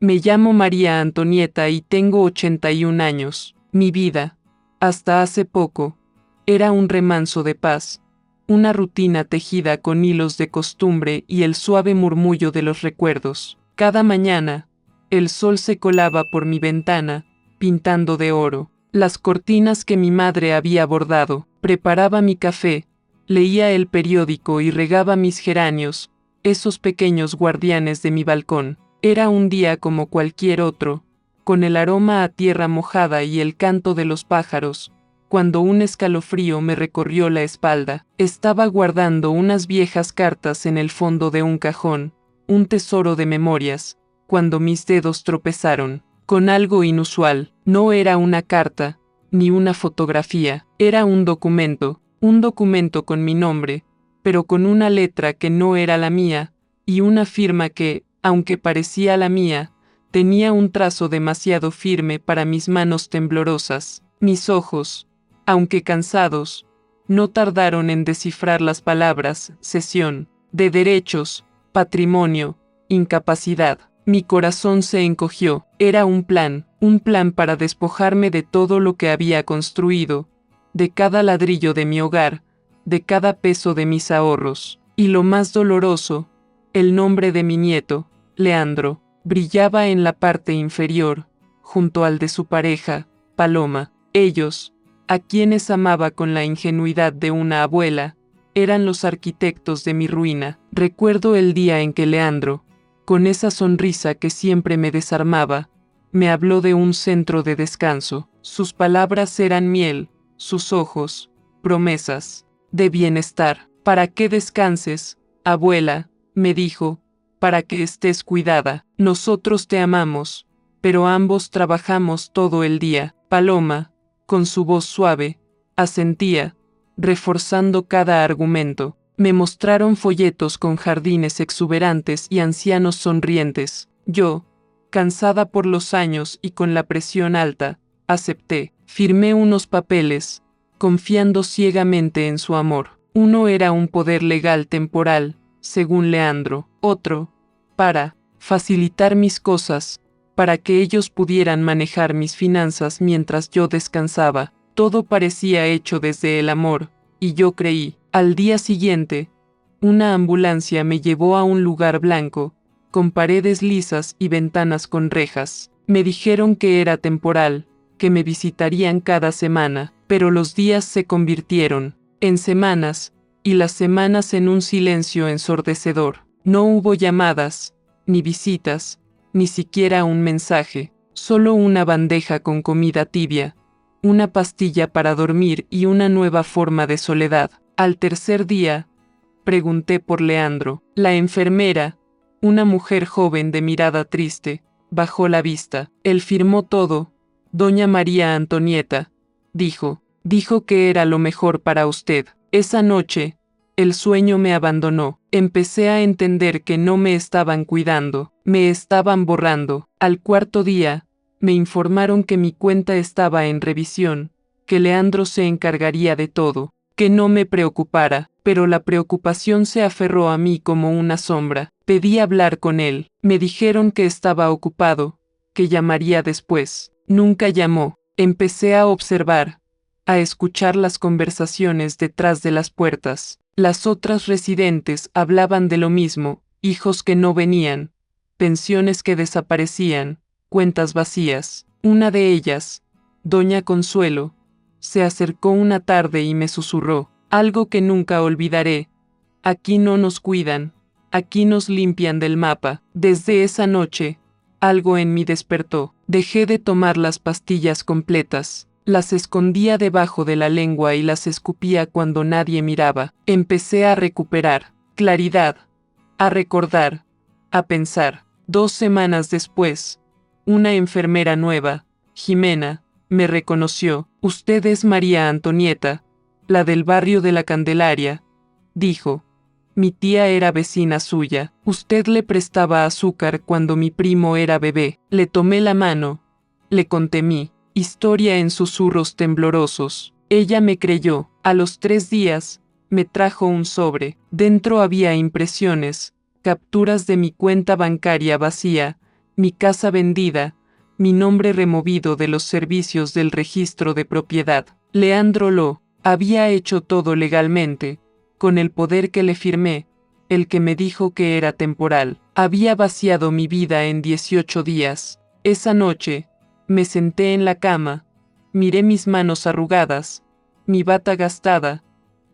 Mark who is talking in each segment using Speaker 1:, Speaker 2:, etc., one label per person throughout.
Speaker 1: Me llamo María Antonieta y tengo 81 años. Mi vida, hasta hace poco, era un remanso de paz, una rutina tejida con hilos de costumbre y el suave murmullo de los recuerdos. Cada mañana, el sol se colaba por mi ventana, pintando de oro las cortinas que mi madre había bordado. Preparaba mi café, leía el periódico y regaba mis geranios, esos pequeños guardianes de mi balcón. Era un día como cualquier otro, con el aroma a tierra mojada y el canto de los pájaros, cuando un escalofrío me recorrió la espalda. Estaba guardando unas viejas cartas en el fondo de un cajón, un tesoro de memorias, cuando mis dedos tropezaron con algo inusual. No era una carta, ni una fotografía, era un documento con mi nombre, pero con una letra que no era la mía, y una firma que, aunque parecía la mía, tenía un trazo demasiado firme para mis manos temblorosas. Mis ojos, aunque cansados, no tardaron en descifrar las palabras: cesión de derechos, patrimonio, incapacidad. Mi corazón se encogió. Era un plan para despojarme de todo lo que había construido, de cada ladrillo de mi hogar, de cada peso de mis ahorros. Y lo más doloroso, el nombre de mi nieto, Leandro, brillaba en la parte inferior, junto al de su pareja, Paloma. Ellos, a quienes amaba con la ingenuidad de una abuela, eran los arquitectos de mi ruina. Recuerdo el día en que Leandro, con esa sonrisa que siempre me desarmaba, me habló de un centro de descanso. Sus palabras eran miel, sus ojos, promesas de bienestar. «Para que descanses, abuela», me dijo, «para que estés cuidada. Nosotros te amamos, pero ambos trabajamos todo el día». Paloma, con su voz suave, asentía, reforzando cada argumento. Me mostraron folletos con jardines exuberantes y ancianos sonrientes. Yo, cansada por los años y con la presión alta, acepté. Firmé unos papeles, confiando ciegamente en su amor. Uno era un poder legal temporal, según Leandro. Otro, para facilitar mis cosas, para que ellos pudieran manejar mis finanzas mientras yo descansaba. Todo parecía hecho desde el amor, y yo creí. Al día siguiente, una ambulancia me llevó a un lugar blanco, con paredes lisas y ventanas con rejas. Me dijeron que era temporal, que me visitarían cada semana, pero los días se convirtieron en semanas, y las semanas en un silencio ensordecedor. No hubo llamadas, ni visitas, ni siquiera un mensaje, solo una bandeja con comida tibia, una pastilla para dormir y una nueva forma de soledad. Al tercer día, pregunté por Leandro. La enfermera, una mujer joven de mirada triste, bajó la vista. Él firmó todo. «Doña María Antonieta», dijo que era lo mejor para usted. Esa noche, el sueño me abandonó. Empecé a entender que no me estaban cuidando, me estaban borrando. Al cuarto día, me informaron que mi cuenta estaba en revisión, que Leandro se encargaría de todo, que no me preocupara, pero la preocupación se aferró a mí como una sombra. Pedí hablar con él. Me dijeron que estaba ocupado, que llamaría después. Nunca llamó. Empecé a observar, a escuchar las conversaciones detrás de las puertas. Las otras residentes hablaban de lo mismo: hijos que no venían, pensiones que desaparecían, cuentas vacías. Una de ellas, doña Consuelo, se acercó una tarde y me susurró algo que nunca olvidaré: «Aquí no nos cuidan, aquí nos limpian del mapa». Desde esa noche, algo en mí despertó. Dejé de tomar las pastillas completas. Las escondía debajo de la lengua y las escupía cuando nadie miraba. Empecé a recuperar claridad, a recordar, a pensar. 2 semanas después, una enfermera nueva, Jimena, me reconoció. «Usted es María Antonieta, la del barrio de la Candelaria», dijo. «Mi tía era vecina suya. Usted le prestaba azúcar cuando mi primo era bebé». Le tomé la mano. Le conté mi historia en susurros temblorosos. Ella me creyó. A los 3 días, me trajo un sobre. Dentro había impresiones, capturas de mi cuenta bancaria vacía, mi casa vendida, mi nombre removido de los servicios del registro de propiedad. Leandro lo había hecho todo legalmente, con el poder que le firmé, el que me dijo que era temporal. Había vaciado mi vida en 18 días. Esa noche, me senté en la cama, miré mis manos arrugadas, mi bata gastada,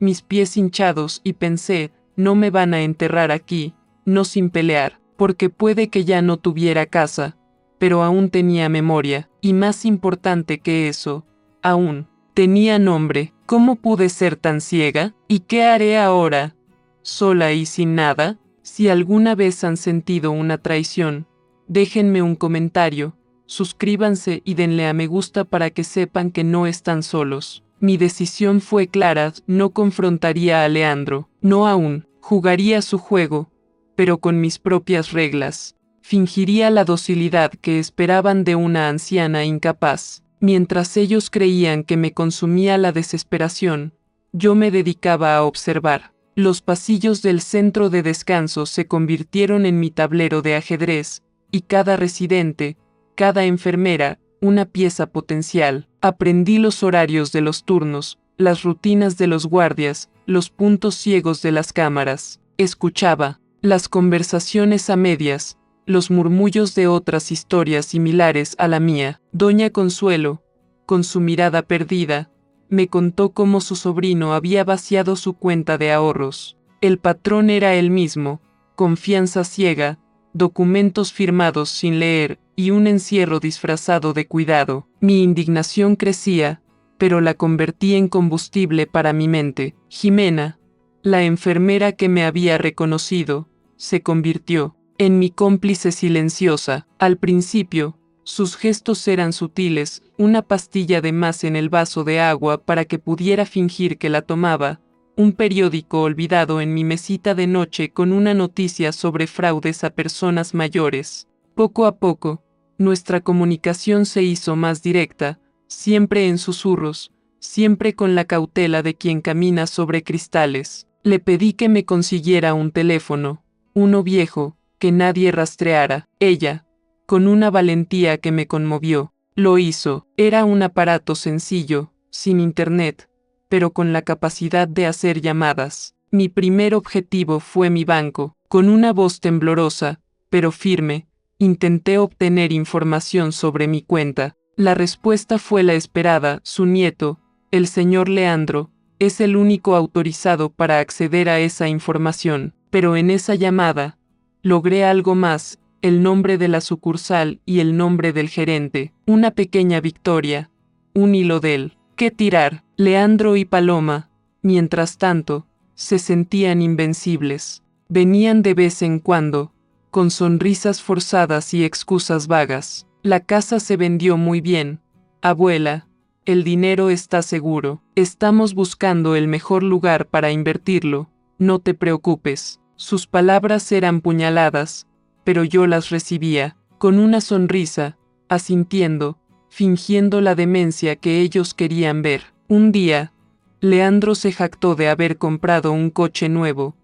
Speaker 1: mis pies hinchados y pensé, no me van a enterrar aquí, no sin pelear, porque puede que ya no tuviera casa, pero aún tenía memoria, y más importante que eso, aún tenía nombre. ¿Cómo pude ser tan ciega? ¿Y qué haré ahora? ¿Sola y sin nada? Si alguna vez han sentido una traición, déjenme un comentario, suscríbanse y denle a me gusta para que sepan que no están solos. Mi decisión fue clara, no confrontaría a Leandro, no aún, jugaría su juego, pero con mis propias reglas. Fingiría la docilidad que esperaban de una anciana incapaz. Mientras ellos creían que me consumía la desesperación, yo me dedicaba a observar. Los pasillos del centro de descanso se convirtieron en mi tablero de ajedrez, y cada residente, cada enfermera, una pieza potencial. Aprendí los horarios de los turnos, las rutinas de los guardias, los puntos ciegos de las cámaras. Escuchaba las conversaciones a medias, los murmullos de otras historias similares a la mía. Doña Consuelo, con su mirada perdida, me contó cómo su sobrino había vaciado su cuenta de ahorros. El patrón era el mismo, confianza ciega, documentos firmados sin leer y un encierro disfrazado de cuidado. Mi indignación crecía, pero la convertí en combustible para mi mente. Jimena, la enfermera que me había reconocido, se convirtió en mi cómplice silenciosa. Al principio, sus gestos eran sutiles, una pastilla de más en el vaso de agua para que pudiera fingir que la tomaba, un periódico olvidado en mi mesita de noche con una noticia sobre fraudes a personas mayores. Poco a poco, nuestra comunicación se hizo más directa, siempre en susurros, siempre con la cautela de quien camina sobre cristales. Le pedí que me consiguiera un teléfono, uno viejo, que nadie rastreara. Ella, con una valentía que me conmovió, lo hizo. Era un aparato sencillo, sin internet, pero con la capacidad de hacer llamadas. Mi primer objetivo fue mi banco. Con una voz temblorosa, pero firme, intenté obtener información sobre mi cuenta. La respuesta fue la esperada. Su nieto, el señor Leandro, es el único autorizado para acceder a esa información. Pero en esa llamada, logré algo más, el nombre de la sucursal y el nombre del gerente. Una pequeña victoria, un hilo del que tirar. Leandro y Paloma, mientras tanto, se sentían invencibles. Venían de vez en cuando, con sonrisas forzadas y excusas vagas. La casa se vendió muy bien. Abuela, el dinero está seguro. Estamos buscando el mejor lugar para invertirlo. No te preocupes. Sus palabras eran puñaladas, pero yo las recibía, con una sonrisa, asintiendo, fingiendo la demencia que ellos querían ver. Un día, Leandro se jactó de haber comprado un coche nuevo,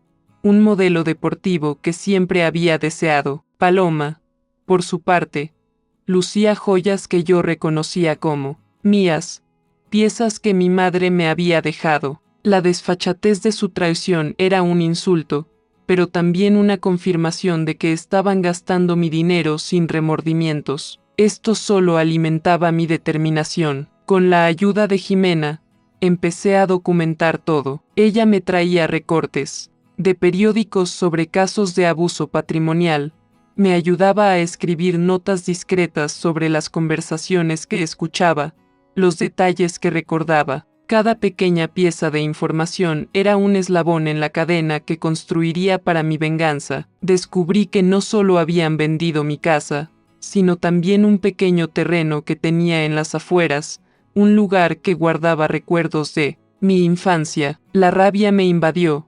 Speaker 1: un modelo deportivo que siempre había deseado. Paloma, por su parte, lucía joyas que yo reconocía como mías, piezas que mi madre me había dejado. La desfachatez de su traición era un insulto, pero también una confirmación de que estaban gastando mi dinero sin remordimientos. Esto solo alimentaba mi determinación. Con la ayuda de Jimena, empecé a documentar todo. Ella me traía recortes de periódicos sobre casos de abuso patrimonial, me ayudaba a escribir notas discretas sobre las conversaciones que escuchaba, los detalles que recordaba. Cada pequeña pieza de información era un eslabón en la cadena que construiría para mi venganza. Descubrí que no solo habían vendido mi casa, sino también un pequeño terreno que tenía en las afueras, un lugar que guardaba recuerdos de mi infancia. La rabia me invadió,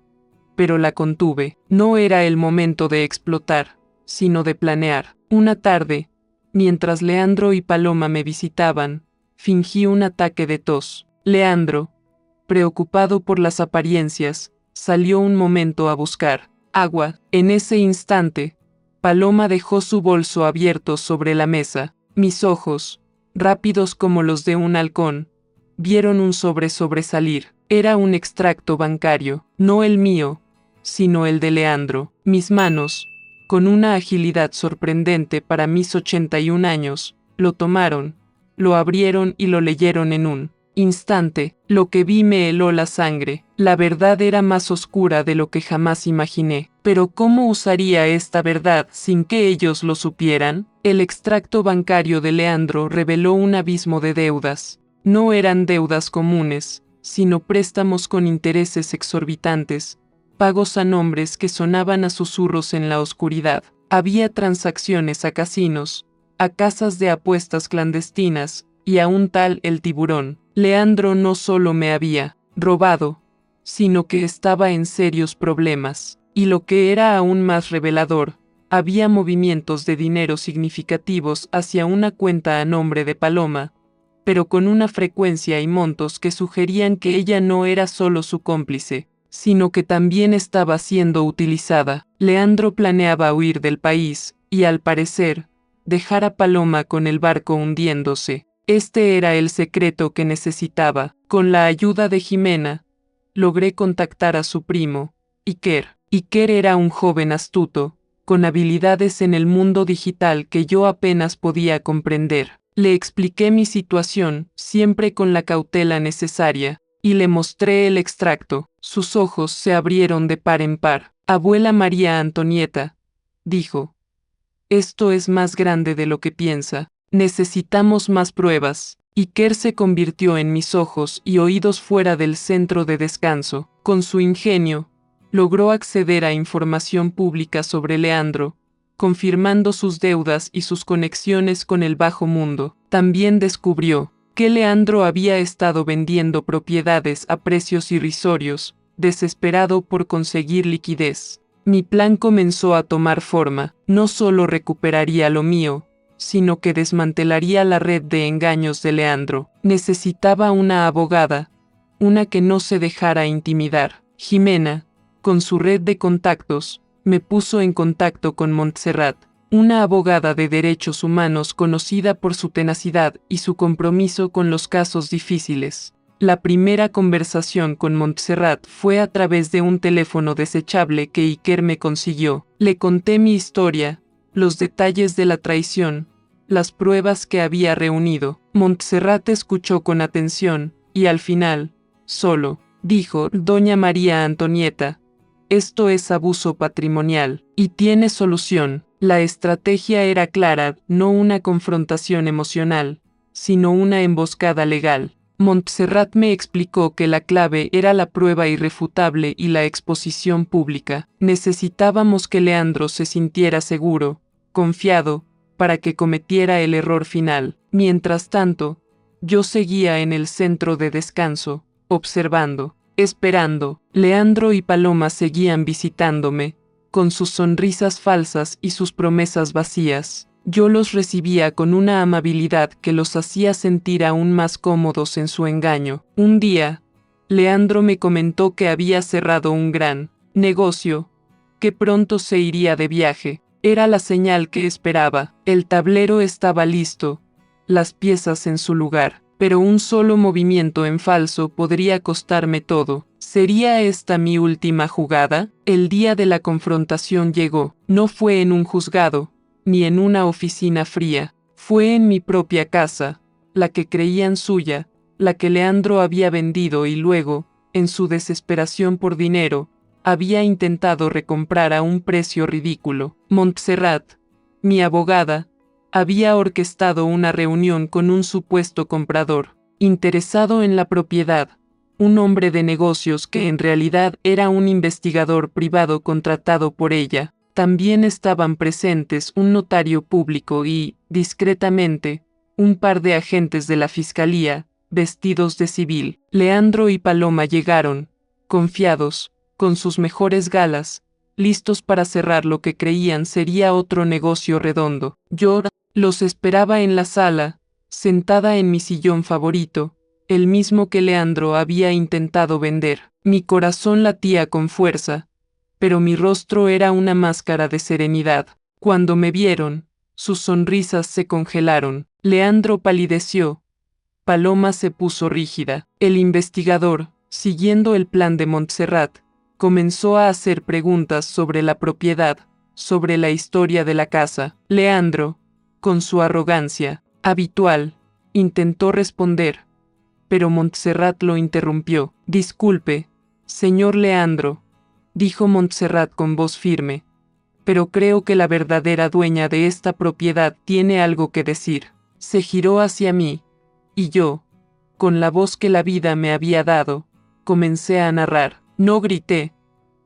Speaker 1: pero la contuve. No era el momento de explotar, sino de planear. Una tarde, mientras Leandro y Paloma me visitaban, fingí un ataque de tos. Leandro, preocupado por las apariencias, salió un momento a buscar agua. En ese instante, Paloma dejó su bolso abierto sobre la mesa. Mis ojos, rápidos como los de un halcón, vieron un sobre sobresalir. Era un extracto bancario, no el mío, sino el de Leandro. Mis manos, con una agilidad sorprendente para mis 81 años, lo tomaron, lo abrieron y lo leyeron en un instante. Lo que vi me heló la sangre. La verdad era más oscura de lo que jamás imaginé. Pero ¿cómo usaría esta verdad sin que ellos lo supieran? El extracto bancario de Leandro reveló un abismo de deudas. No eran deudas comunes, sino préstamos con intereses exorbitantes, pagos a nombres que sonaban a susurros en la oscuridad. Había transacciones a casinos, a casas de apuestas clandestinas, y a un tal El Tiburón. Leandro no solo me había robado, sino que estaba en serios problemas. Y lo que era aún más revelador, había movimientos de dinero significativos hacia una cuenta a nombre de Paloma, pero con una frecuencia y montos que sugerían que ella no era solo su cómplice, sino que también estaba siendo utilizada. Leandro planeaba huir del país, y al parecer, dejar a Paloma con el barco hundiéndose. Este era el secreto que necesitaba. Con la ayuda de Jimena, logré contactar a su primo, Iker. Iker era un joven astuto, con habilidades en el mundo digital que yo apenas podía comprender. Le expliqué mi situación, siempre con la cautela necesaria, y le mostré el extracto. Sus ojos se abrieron de par en par. Abuela María Antonieta, dijo, esto es más grande de lo que piensa. Necesitamos más pruebas. Iker se convirtió en mis ojos y oídos fuera del centro de descanso. Con su ingenio, logró acceder a información pública sobre Leandro, confirmando sus deudas y sus conexiones con el bajo mundo. También descubrió que Leandro había estado vendiendo propiedades a precios irrisorios, desesperado por conseguir liquidez. Mi plan comenzó a tomar forma. No solo recuperaría lo mío, sino que desmantelaría la red de engaños de Leandro. Necesitaba una abogada, una que no se dejara intimidar. Jimena, con su red de contactos, me puso en contacto con Montserrat, una abogada de derechos humanos conocida por su tenacidad y su compromiso con los casos difíciles. La primera conversación con Montserrat fue a través de un teléfono desechable que Iker me consiguió. Le conté mi historia, los detalles de la traición, las pruebas que había reunido. Montserrat escuchó con atención, y al final, solo, dijo, Doña María Antonieta, esto es abuso patrimonial, y tiene solución. La estrategia era clara, no una confrontación emocional, sino una emboscada legal. Montserrat me explicó que la clave era la prueba irrefutable y la exposición pública. Necesitábamos que Leandro se sintiera seguro, confiado, para que cometiera el error final. Mientras tanto, yo seguía en el centro de descanso, observando, esperando. Leandro y Paloma seguían visitándome, con sus sonrisas falsas y sus promesas vacías. Yo los recibía con una amabilidad que los hacía sentir aún más cómodos en su engaño. Un día, Leandro me comentó que había cerrado un gran negocio, que pronto se iría de viaje. Era la señal que esperaba. El tablero estaba listo, las piezas en su lugar, pero un solo movimiento en falso podría costarme todo. ¿Sería esta mi última jugada? El día de la confrontación llegó. No fue en un juzgado, ni en una oficina fría. Fue en mi propia casa, la que creían suya, la que Leandro había vendido y luego, en su desesperación por dinero, había intentado recomprar a un precio ridículo. Montserrat, mi abogada, había orquestado una reunión con un supuesto comprador, interesado en la propiedad, un hombre de negocios que en realidad era un investigador privado contratado por ella. También estaban presentes un notario público y, discretamente, un par de agentes de la fiscalía, vestidos de civil. Leandro y Paloma llegaron, confiados, con sus mejores galas, listos para cerrar lo que creían sería otro negocio redondo. Yo los esperaba en la sala, sentada en mi sillón favorito, el mismo que Leandro había intentado vender. Mi corazón latía con fuerza, pero mi rostro era una máscara de serenidad. Cuando me vieron, sus sonrisas se congelaron. Leandro palideció. Paloma se puso rígida. El investigador, siguiendo el plan de Montserrat, comenzó a hacer preguntas sobre la propiedad, sobre la historia de la casa. Leandro, con su arrogancia habitual, intentó responder, pero Montserrat lo interrumpió. Disculpe, señor Leandro, dijo Montserrat con voz firme, pero creo que la verdadera dueña de esta propiedad tiene algo que decir. Se giró hacia mí, y yo, con la voz que la vida me había dado, comencé a narrar. No grité,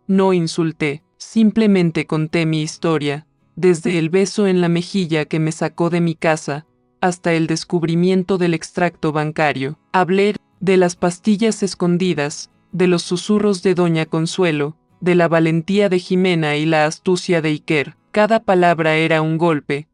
Speaker 1: no insulté, simplemente conté mi historia, desde el beso en la mejilla que me sacó de mi casa, hasta el descubrimiento del extracto bancario. Hablé de las pastillas escondidas, de los susurros de Doña Consuelo, de la valentía de Jimena y la astucia de Iker. Cada palabra era un golpe,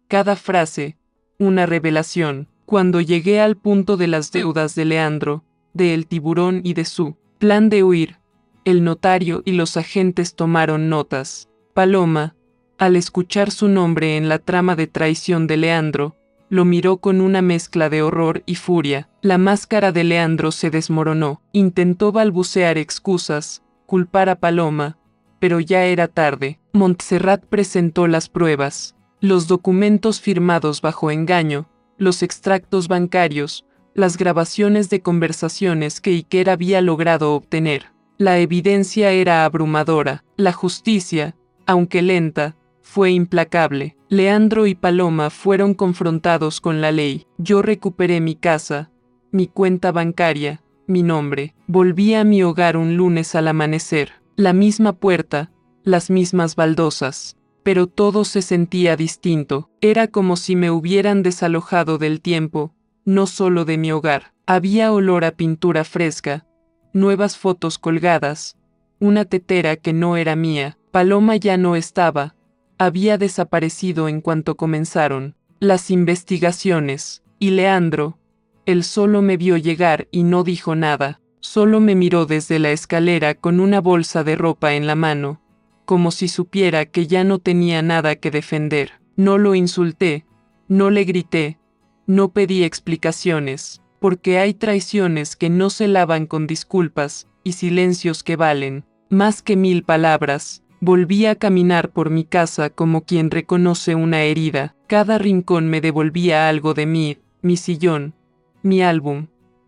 Speaker 1: cada frase, una revelación. Cuando llegué al punto de las deudas de Leandro, de El Tiburón y de su plan de huir, el notario y los agentes tomaron notas. Paloma, al escuchar su nombre en la trama de traición de Leandro, lo miró con una mezcla de horror y furia. La máscara de Leandro se desmoronó. Intentó balbucear excusas, culpar a Paloma, pero ya era tarde. Montserrat presentó las pruebas, los documentos firmados bajo engaño, los extractos bancarios, las grabaciones de conversaciones que Iker había logrado obtener. La evidencia era abrumadora. La justicia, aunque lenta, fue implacable. Leandro y Paloma fueron confrontados con la ley. Yo recuperé mi casa, mi cuenta bancaria, mi nombre. Volví a mi hogar un lunes al amanecer. La misma puerta, las mismas baldosas. Pero todo se sentía distinto. Era como si me hubieran desalojado del tiempo, no solo de mi hogar. Había olor a pintura fresca, nuevas fotos colgadas, una tetera que no era mía. Paloma ya no estaba. Había desaparecido en cuanto comenzaron las investigaciones, y Leandro, él solo me vio llegar y no dijo nada, solo me miró desde la escalera con una bolsa de ropa en la mano, como si supiera que ya no tenía nada que defender. No lo insulté, no le grité, no pedí explicaciones, porque hay traiciones que no se lavan con disculpas, y silencios que valen más que 1000 palabras. Volví a caminar por mi casa como quien reconoce una herida. Cada rincón me devolvía algo de mí, mi sillón, mi álbum,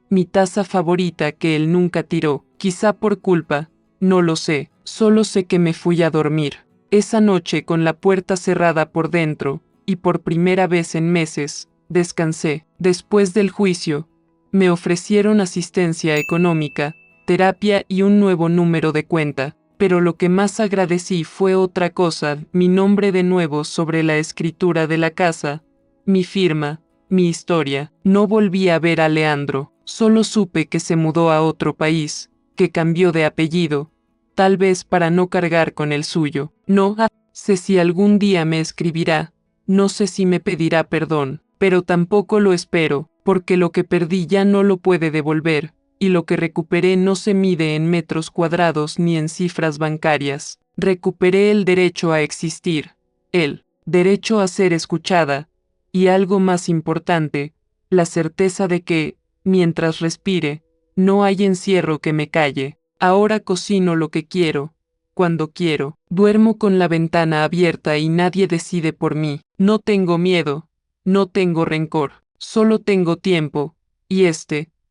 Speaker 1: mi taza favorita que él nunca tiró, quizá por culpa, no lo sé, solo sé que me fui a dormir. Esa noche con la puerta cerrada por dentro, y por primera vez en meses, descansé. Después del juicio, me ofrecieron asistencia económica, terapia y un nuevo número de cuenta. Pero lo que más agradecí fue otra cosa, mi nombre de nuevo sobre la escritura de la casa, mi firma, mi historia. No volví a ver a Leandro, solo supe que se mudó a otro país, que cambió de apellido, tal vez para no cargar con el suyo. No sé si algún día me escribirá, no sé si me pedirá perdón, pero tampoco lo espero, porque lo que perdí ya no lo puede devolver. Y lo que recuperé no se mide en metros cuadrados ni en cifras bancarias. Recuperé el derecho a existir, el derecho a ser escuchada, y algo más importante, la certeza de que, mientras respire, no hay encierro que me calle. Ahora cocino lo que quiero, cuando quiero. Duermo con la ventana abierta y nadie decide por mí. No tengo miedo, no tengo rencor, solo tengo tiempo, y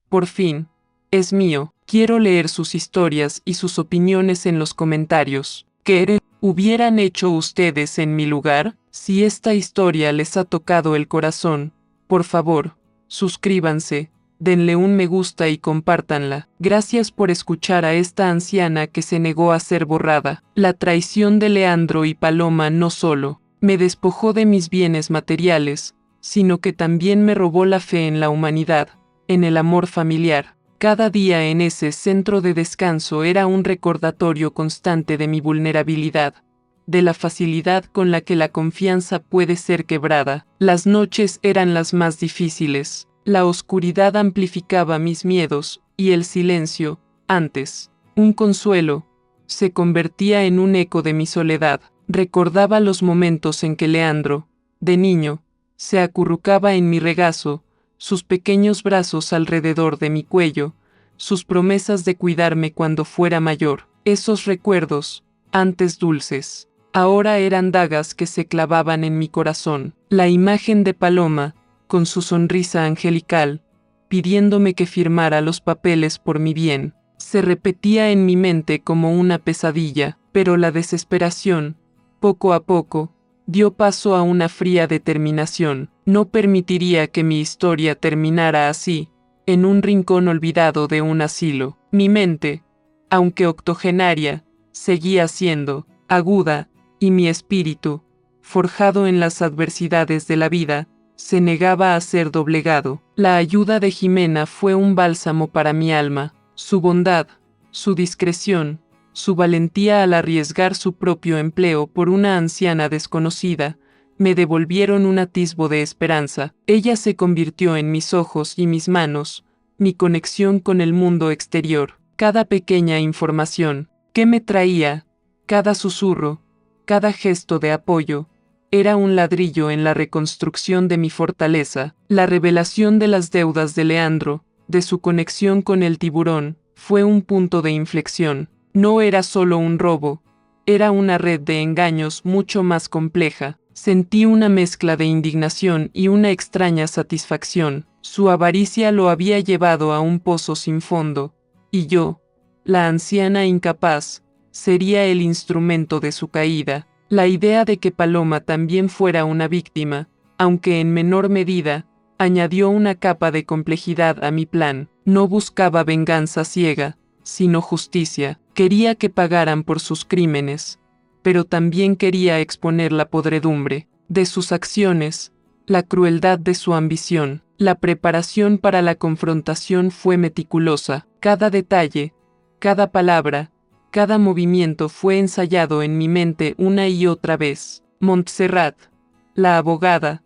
Speaker 1: por fin, es mío. Quiero leer sus historias y sus opiniones en los comentarios. ¿Qué hubieran hecho ustedes en mi lugar? Si esta historia les ha tocado el corazón, por favor, suscríbanse, denle un me gusta y compártanla. Gracias por escuchar a esta anciana que se negó a ser borrada. La traición de Leandro y Paloma no solo me despojó de mis bienes materiales, sino que también me robó la fe en la humanidad, en el amor familiar. Cada día en ese centro de descanso era un recordatorio constante de mi vulnerabilidad, de la facilidad con la que la confianza puede ser quebrada. Las noches eran las más difíciles, la oscuridad amplificaba mis miedos, y el silencio, antes un consuelo, se convertía en un eco de mi soledad. Recordaba los momentos en que Leandro, de niño, se acurrucaba en mi regazo, sus pequeños brazos alrededor de mi cuello, sus promesas de cuidarme cuando fuera mayor. Esos recuerdos, antes dulces, ahora eran dagas que se clavaban en mi corazón. La imagen de Paloma, con su sonrisa angelical, pidiéndome que firmara los papeles por mi bien, se repetía en mi mente como una pesadilla, pero la desesperación, poco a poco, dio paso a una fría determinación. No permitiría que mi historia terminara así, en un rincón olvidado de un asilo. Mi mente, aunque octogenaria, seguía siendo aguda, y mi espíritu, forjado en las adversidades de la vida, se negaba a ser doblegado. La ayuda de Jimena fue un bálsamo para mi alma. Su bondad, su discreción, su valentía al arriesgar su propio empleo por una anciana desconocida, me devolvieron un atisbo de esperanza. Ella se convirtió en mis ojos y mis manos, mi conexión con el mundo exterior. Cada pequeña información que me traía, cada susurro, cada gesto de apoyo, era un ladrillo en la reconstrucción de mi fortaleza. La revelación de las deudas de Leandro, de su conexión con el tiburón, fue un punto de inflexión. No era solo un robo, era una red de engaños mucho más compleja. Sentí una mezcla de indignación y una extraña satisfacción. Su avaricia lo había llevado a un pozo sin fondo, y yo, la anciana incapaz, sería el instrumento de su caída. La idea de que Paloma también fuera una víctima, aunque en menor medida, añadió una capa de complejidad a mi plan. No buscaba venganza ciega, sino justicia. Quería que pagaran por sus crímenes, pero también quería exponer la podredumbre de sus acciones, la crueldad de su ambición. La preparación para la confrontación fue meticulosa. Cada detalle, cada palabra, cada movimiento fue ensayado en mi mente una y otra vez. Montserrat, la abogada,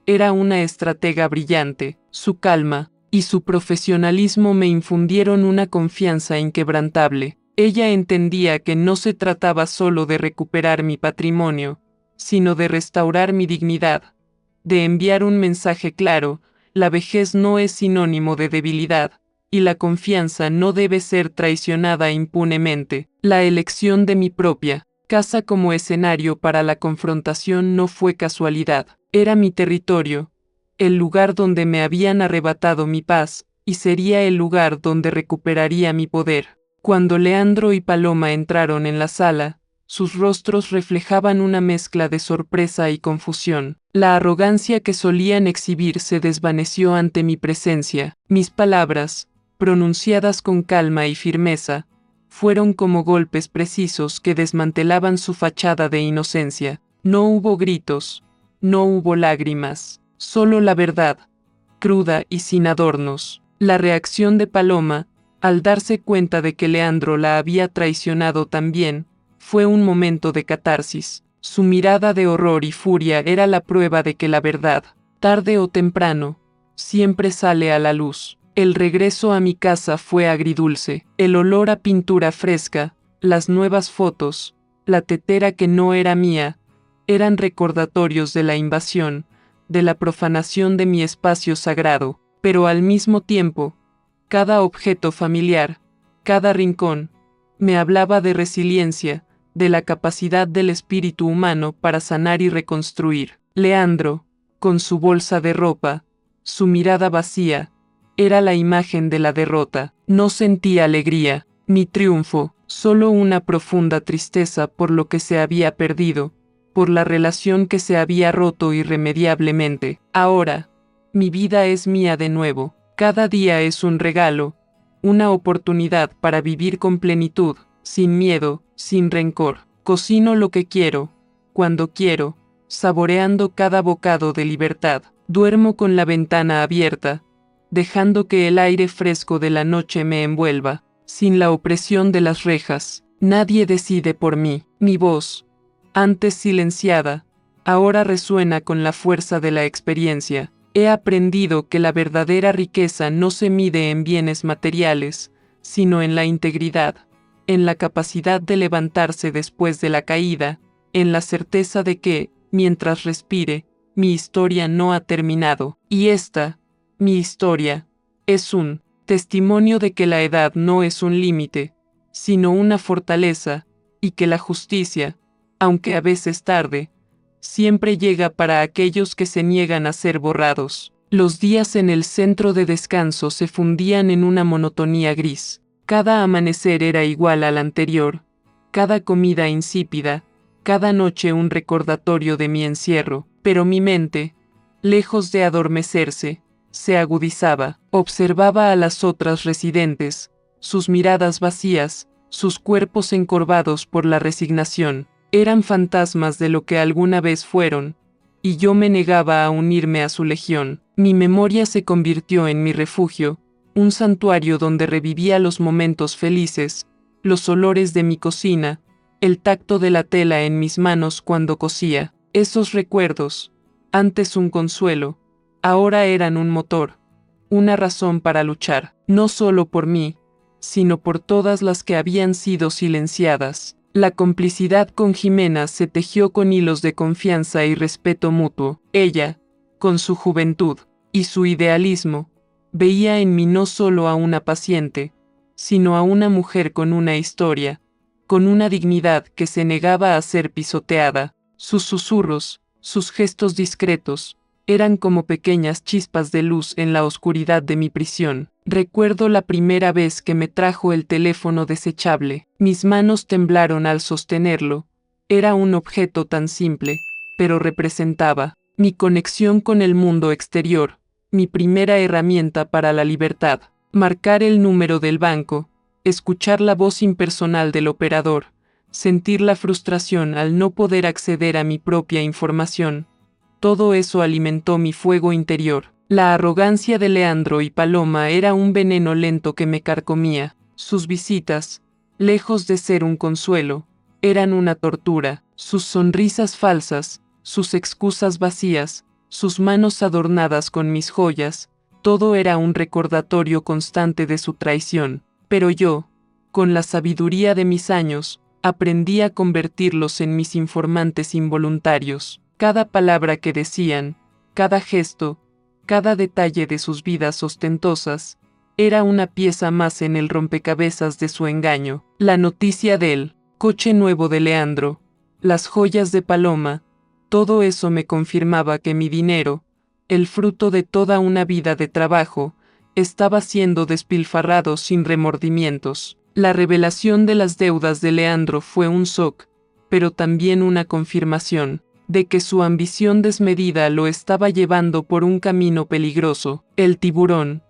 Speaker 1: era una estratega brillante. Su calma y su profesionalismo me infundieron una confianza inquebrantable. Ella entendía que no se trataba solo de recuperar mi patrimonio, sino de restaurar mi dignidad, de enviar un mensaje claro: la vejez no es sinónimo de debilidad, y la confianza no debe ser traicionada impunemente. La elección de mi propia casa como escenario para la confrontación no fue casualidad. Era mi territorio, el lugar donde me habían arrebatado mi paz, y sería el lugar donde recuperaría mi poder. Cuando Leandro y Paloma entraron en la sala, sus rostros reflejaban una mezcla de sorpresa y confusión. La arrogancia que solían exhibir se desvaneció ante mi presencia. Mis palabras, pronunciadas con calma y firmeza, fueron como golpes precisos que desmantelaban su fachada de inocencia. No hubo gritos, no hubo lágrimas, solo la verdad, cruda y sin adornos. La reacción de Paloma, al darse cuenta de que Leandro la había traicionado también, fue un momento de catarsis. Su mirada de horror y furia era la prueba de que la verdad, tarde o temprano, siempre sale a la luz. El regreso a mi casa fue agridulce. El olor a pintura fresca, las nuevas fotos, la tetera que no era mía, eran recordatorios de la invasión, de la profanación de mi espacio sagrado. Pero al mismo tiempo, cada objeto familiar, cada rincón, me hablaba de resiliencia, de la capacidad del espíritu humano para sanar y reconstruir. Leandro, con su bolsa de ropa, su mirada vacía, era la imagen de la derrota. No sentía alegría, ni triunfo, solo una profunda tristeza por lo que se había perdido, por la relación que se había roto irremediablemente. Ahora, mi vida es mía de nuevo. Cada día es un regalo, una oportunidad para vivir con plenitud, sin miedo, sin rencor. Cocino lo que quiero, cuando quiero, saboreando cada bocado de libertad. Duermo con la ventana abierta, dejando que el aire fresco de la noche me envuelva, sin la opresión de las rejas. Nadie decide por mí. Mi voz, antes silenciada, ahora resuena con la fuerza de la experiencia. He aprendido que la verdadera riqueza no se mide en bienes materiales, sino en la integridad, en la capacidad de levantarse después de la caída, en la certeza de que, mientras respire, mi historia no ha terminado. Y esta, mi historia, es un testimonio de que la edad no es un límite, sino una fortaleza, y que la justicia, aunque a veces tarde, siempre llega para aquellos que se niegan a ser borrados. Los días en el centro de descanso se fundían en una monotonía gris. Cada amanecer era igual al anterior, cada comida insípida, cada noche un recordatorio de mi encierro, pero mi mente, lejos de adormecerse, se agudizaba. Observaba a las otras residentes, sus miradas vacías, sus cuerpos encorvados por la resignación. Eran fantasmas de lo que alguna vez fueron, y yo me negaba a unirme a su legión. Mi memoria se convirtió en mi refugio, un santuario donde revivía los momentos felices, los olores de mi cocina, el tacto de la tela en mis manos cuando cosía. Esos recuerdos, antes un consuelo, ahora eran un motor, una razón para luchar, no solo por mí, sino por todas las que habían sido silenciadas. La complicidad con Jimena se tejió con hilos de confianza y respeto mutuo. Ella, con su juventud y su idealismo, veía en mí no solo a una paciente, sino a una mujer con una historia, con una dignidad que se negaba a ser pisoteada. Sus susurros, sus gestos discretos, eran como pequeñas chispas de luz en la oscuridad de mi prisión. Recuerdo la primera vez que me trajo el teléfono desechable. Mis manos temblaron al sostenerlo. Era un objeto tan simple, pero representaba mi conexión con el mundo exterior, mi primera herramienta para la libertad. Marcar el número del banco, escuchar la voz impersonal del operador, sentir la frustración al no poder acceder a mi propia información. Todo eso alimentó mi fuego interior. La arrogancia de Leandro y Paloma era un veneno lento que me carcomía. Sus visitas, lejos de ser un consuelo, eran una tortura. Sus sonrisas falsas, sus excusas vacías, sus manos adornadas con mis joyas, todo era un recordatorio constante de su traición. Pero yo, con la sabiduría de mis años, aprendí a convertirlos en mis informantes involuntarios. Cada palabra que decían, cada gesto, cada detalle de sus vidas ostentosas, era una pieza más en el rompecabezas de su engaño. La noticia del coche nuevo de Leandro, las joyas de Paloma, todo eso me confirmaba que mi dinero, el fruto de toda una vida de trabajo, estaba siendo despilfarrado sin remordimientos. La revelación de las deudas de Leandro fue un shock, pero también una confirmación de que su ambición desmedida lo estaba llevando por un camino peligroso. El tiburón.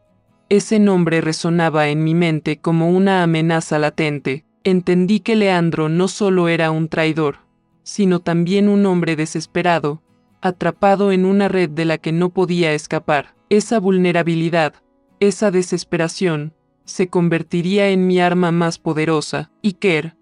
Speaker 1: Ese nombre resonaba en mi mente como una amenaza latente. Entendí que Leandro no solo era un traidor, sino también un hombre desesperado, atrapado en una red de la que no podía escapar. Esa vulnerabilidad, esa desesperación, se convertiría en mi arma más poderosa. Iker,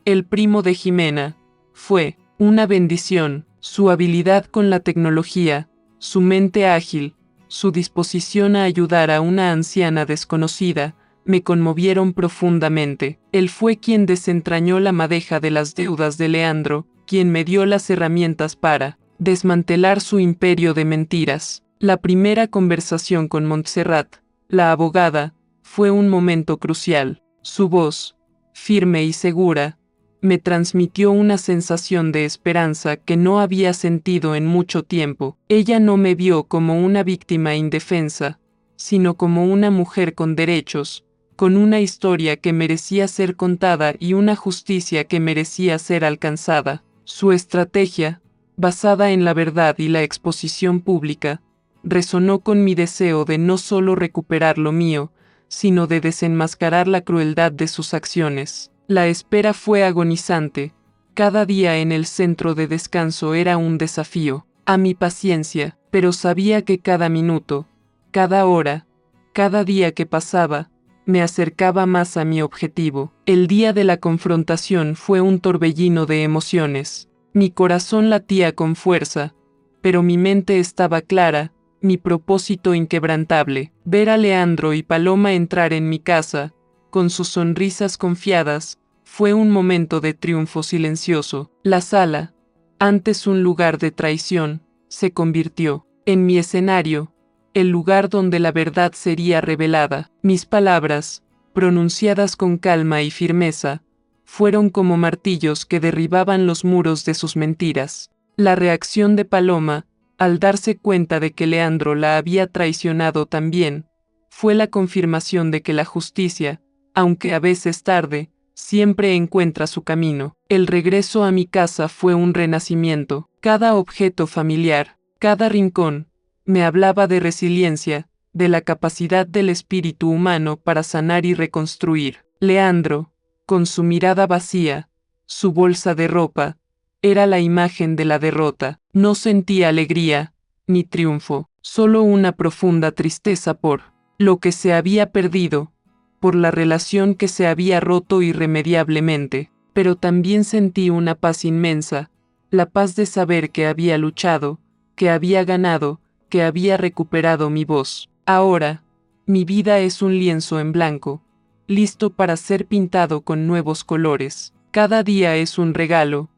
Speaker 1: el primo de Jimena, fue una bendición. Su habilidad con la tecnología, su mente ágil, su disposición a ayudar a una anciana desconocida, me conmovieron profundamente. Él fue quien desentrañó la madeja de las deudas de Leandro, quien me dio las herramientas para desmantelar su imperio de mentiras. La primera conversación con Montserrat, la abogada, fue un momento crucial. Su voz, firme y segura, me transmitió una sensación de esperanza que no había sentido en mucho tiempo. Ella no me vio como una víctima indefensa, sino como una mujer con derechos, con una historia que merecía ser contada y una justicia que merecía ser alcanzada. Su estrategia, basada en la verdad y la exposición pública, resonó con mi deseo de no solo recuperar lo mío, sino de desenmascarar la crueldad de sus acciones. La espera fue agonizante. Cada día en el centro de descanso era un desafío a mi paciencia, pero sabía que cada minuto, cada hora, cada día que pasaba, me acercaba más a mi objetivo. El día de la confrontación fue un torbellino de emociones. Mi corazón latía con fuerza, pero mi mente estaba clara, mi propósito inquebrantable. Ver a Leandro y Paloma entrar en mi casa, con sus sonrisas confiadas, fue un momento de triunfo silencioso. La sala, antes un lugar de traición, se convirtió en mi escenario, el lugar donde la verdad sería revelada. Mis palabras, pronunciadas con calma y firmeza, fueron como martillos que derribaban los muros de sus mentiras. La reacción de Paloma, al darse cuenta de que Leandro la había traicionado también, fue la confirmación de que la justicia, aunque a veces tarde, siempre encuentra su camino. El regreso a mi casa fue un renacimiento. Cada objeto familiar, cada rincón, me hablaba de resiliencia, de la capacidad del espíritu humano para sanar y reconstruir. Leandro, con su mirada vacía, su bolsa de ropa, era la imagen de la derrota. No sentía alegría, ni triunfo, solo una profunda tristeza por lo que se había perdido, por la relación que se había roto irremediablemente. Pero también sentí una paz inmensa, la paz de saber que había luchado, que había ganado, que había recuperado mi voz. Ahora, mi vida es un lienzo en blanco, listo para ser pintado con nuevos colores. Cada día es un regalo,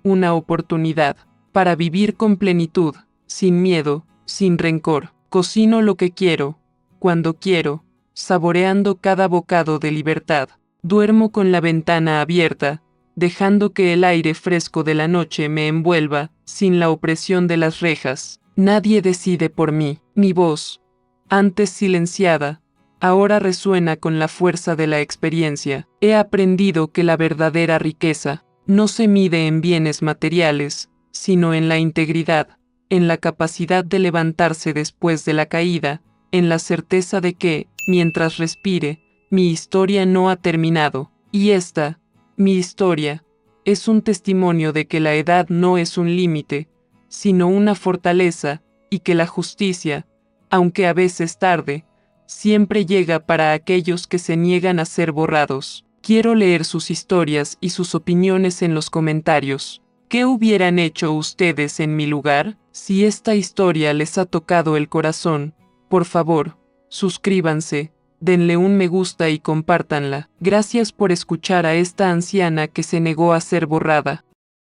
Speaker 1: una oportunidad, para vivir con plenitud, sin miedo, sin rencor. Cocino lo que quiero, cuando quiero, saboreando cada bocado de libertad. Duermo con la ventana abierta, dejando que el aire fresco de la noche me envuelva, sin la opresión de las rejas. Nadie decide por mí. Mi voz, antes silenciada, ahora resuena con la fuerza de la experiencia. He aprendido que la verdadera riqueza no se mide en bienes materiales, sino en la integridad, en la capacidad de levantarse después de la caída, en la certeza de que, mientras respire, mi historia no ha terminado. Y esta, mi historia, es un testimonio de que la edad no es un límite, sino una fortaleza, y que la justicia, aunque a veces tarde, siempre llega para aquellos que se niegan a ser borrados. Quiero leer sus historias y sus opiniones en los comentarios. ¿Qué hubieran hecho ustedes en mi lugar? Si esta historia les ha tocado el corazón, por favor, suscríbanse, denle un me gusta y compártanla. Gracias por escuchar a esta anciana que se negó a ser borrada.